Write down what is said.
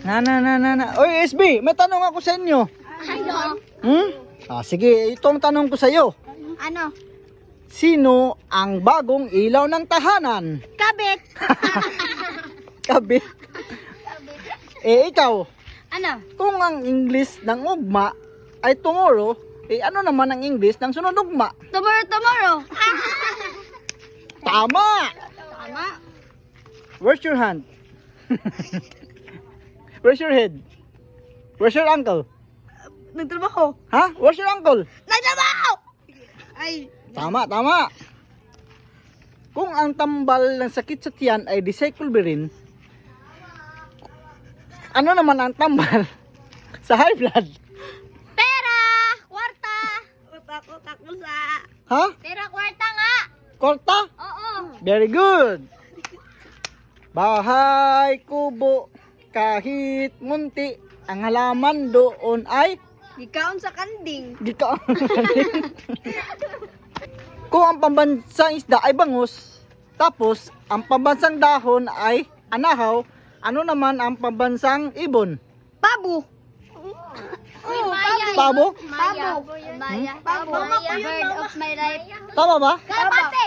Oy, SB, may tanong ako sa inyo. Ano? Sige, itong tanong ko sa iyo. Ano? Sino ang bagong ilaw ng tahanan? Kabit. Kabit. Ikaw, Ano? kung ang English ng ugma ay tomorrow, ano naman ang English ng sunod ugma? Tomorrow. Tama! Tama. Where's your hand? Where's your head? Where's your uncle? Nagtrabaho. Ha? Where's your uncle? Nagtrabaho! Ay. Tama. Kung ang tambal ng sakit sa tiyan ay dicyclobirin, ano naman ang tambal sa high blood? Pera! Kwarta! Utak mo sa... Ha? Pera, kwarta nga! Korta? Oo. Very good. Bahay, kubo, kahit munti, ang halaman doon ay Gikaon sa kanding. gika. Kung ang pambansang isda ay bangus, tapos ang pambansang dahon ay anahaw, ano naman ang pambansang ibon? Pabo. Pabo? Maya. Maya. Pabo. Bird of my life. Tama ba? Kalapate.